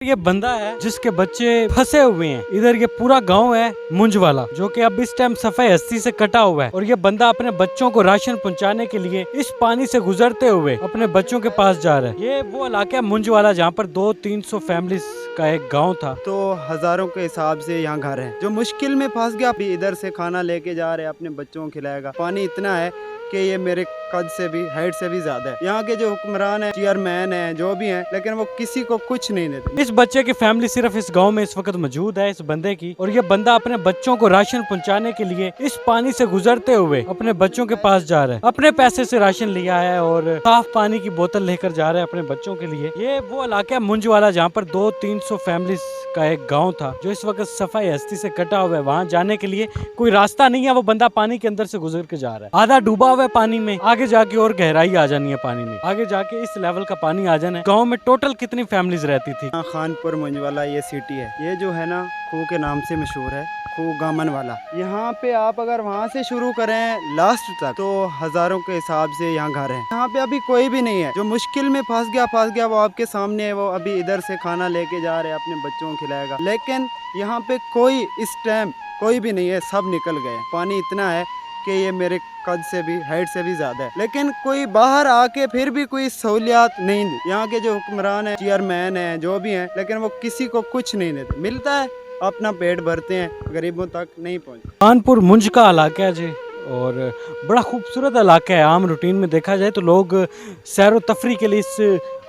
ये बंदा है जिसके बच्चे फंसे हुए हैं। इधर ये पूरा गांव है मुंज वाला, जो कि अब इस टाइम सफाई हस्ती से कटा हुआ है। और ये बंदा अपने बच्चों को राशन पहुंचाने के लिए इस पानी से गुजरते हुए अपने बच्चों के पास जा रहा है। ये वो इलाका है मुंज वाला जहाँ पर 200-300 फैमिली का एक गांव था। तो हजारों के हिसाब से यहाँ घर है जो मुश्किल में फंस गया। अभी इधर से खाना लेके जा रहे हैं, अपने बच्चों को खिलाएगा। पानी इतना है कि ये मेरे कद से भी, हाइट से भी ज्यादा है। यहाँ के जो हुक्मरान है, चेयरमैन है, जो भी हैं, लेकिन वो किसी को कुछ नहीं देते। इस बच्चे की फैमिली सिर्फ इस गांव में इस वक्त मौजूद है, इस बंदे की। और ये बंदा अपने बच्चों को राशन पहुंचाने के लिए इस पानी से गुजरते हुए अपने बच्चों के पास जा रहा है। अपने पैसे से राशन लिया है और साफ पानी की बोतल लेकर जा रहा है अपने बच्चों के लिए। ये वो इलाका है मुंज वाला जहाँ पर 200-300 फैमिली का एक गांव था, जो इस वक्त सफाई हस्ती से कटा हुआ है। वहाँ जाने के लिए कोई रास्ता नहीं है। वो बंदा पानी के अंदर से गुजर के जा रहा है। आधा डूबा हुआ है पानी में, आगे जाके और गहराई आ जानी है पानी में, आगे जाके इस लेवल का पानी आ जाना है। गांव में टोटल कितनी फैमिलीज रहती थी? खानपुर मुंजवाला ये सिटी है। ये जो है ना खू के नाम से मशहूर है, खू गामन वाला। यहाँ पे आप अगर वहाँ से शुरू करें लास्ट तक तो हजारों के हिसाब से यहाँ घर है। यहाँ पे अभी कोई भी नहीं है। जो मुश्किल में फंस गया वो आपके सामने है। वो अभी इधर से खाना लेके जा रहे हैं, अपने बच्चों को खिलाएगा। लेकिन यहाँ पे कोई इस टाइम कोई भी नहीं है, सब निकल गए। पानी इतना है कि ये मेरे कद से भी, हाइट से भी ज्यादा है। लेकिन कोई बाहर आके फिर भी कोई सहूलियात नहीं दी। यहाँ के जो हुक्मरान है, चेयरमैन है, जो भी हैं, लेकिन वो किसी को कुछ नहीं देते। मिलता है अपना पेट भरते हैं, गरीबों तक नहीं पहुँचते। कानपुर मुंज का इलाका है जी, और बड़ा खूबसूरत इलाका है। आम रूटीन में देखा जाए तो लोग सैर व तफरी के लिए इस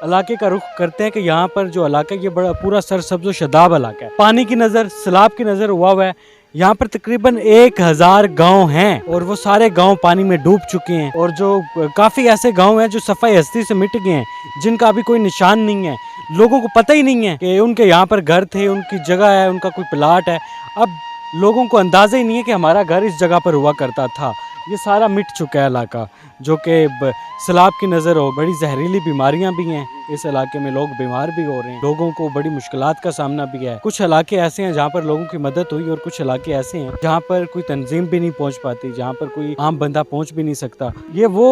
इलाके का रुख करते हैं कि यहाँ पर जो इलाका है ये बड़ा पूरा सरसब्ज़ व शदाब इलाका है। पानी की नज़र, सैलाब की नज़र हुआ है। यहाँ पर तकरीबन 1000 गांव हैं और वो सारे गांव पानी में डूब चुके हैं। और जो काफ़ी ऐसे गांव हैं जो सफाई हस्ती से मिट गए हैं, जिनका अभी कोई निशान नहीं है। लोगों को पता ही नहीं है कि उनके यहाँ पर घर थे, उनकी जगह है, उनका कोई प्लाट है। अब लोगों को अंदाज़ा ही नहीं है कि हमारा घर इस जगह पर हुआ करता था। ये सारा मिट चुका है इलाका, जो कि सैलाब की नज़र हो। बड़ी जहरीली बीमारियां भी हैं इस इलाके में, लोग बीमार भी हो रहे हैं, लोगों को बड़ी मुश्किलात का सामना भी है। कुछ इलाके ऐसे हैं जहाँ पर लोगों की मदद हुई, और कुछ इलाके ऐसे हैं जहाँ पर कोई तंजीम भी नहीं पहुँच पाती, जहाँ पर कोई आम बंदा पहुँच भी नहीं सकता। ये वो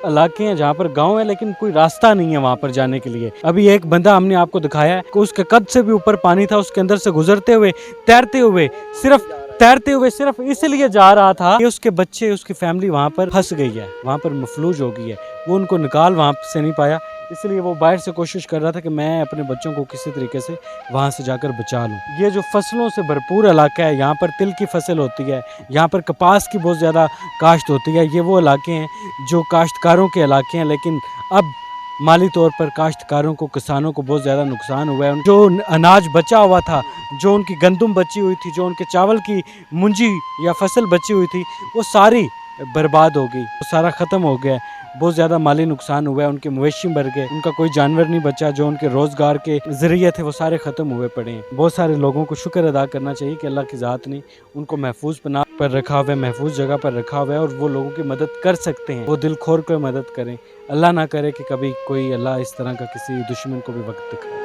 इलाके हैं जहाँ पर गाँव है लेकिन कोई रास्ता नहीं है वहाँ पर जाने के लिए। अभी एक बंदा हमने आपको दिखाया है कि उसके कद से भी ऊपर पानी था, उसके अंदर से गुजरते हुए, तैरते हुए सिर्फ इसलिए जा रहा था कि उसके बच्चे, उसकी फैमिली वहाँ पर फंस गई है, वहाँ पर मफलूज हो गई है। वो उनको निकाल वहाँ से नहीं पाया, इसलिए वो बाहर से कोशिश कर रहा था कि मैं अपने बच्चों को किसी तरीके से वहाँ से जाकर बचा लूँ। ये जो फसलों से भरपूर इलाका है, यहाँ पर तिल की फसल होती है, यहाँ पर कपास की बहुत ज़्यादा काश्त होती है। ये वो इलाके हैं जो काश्तकारों के इलाके हैं, लेकिन अब माली तौर पर काश्तकारों को, किसानों को बहुत ज़्यादा नुकसान हुआ है। जो अनाज बचा हुआ था, जो उनकी गंदम बची हुई थी, जो उनके चावल की मुंजी या फसल बची हुई थी, वो सारी बर्बाद हो गई, वो सारा ख़त्म हो गया। बहुत ज़्यादा माली नुकसान हुआ है, उनके मवेशी मर गए, उनका कोई जानवर नहीं बचा, जो उनके रोज़गार के ज़रिए थे वो सारे ख़त्म हुए पड़े हैं। बहुत सारे लोगों को शुक्र अदा करना चाहिए कि अल्लाह की ज़ात ने उनको महफूज पनाह पर रखा हुआ है, महफूज जगह पर रखा हुआ है, और वो लोगों की मदद कर सकते हैं। वो दिल खोल कर मदद करें। अल्लाह ना करे कि कभी कोई, अल्लाह इस तरह का किसी दुश्मन को भी वक्त दिखाए।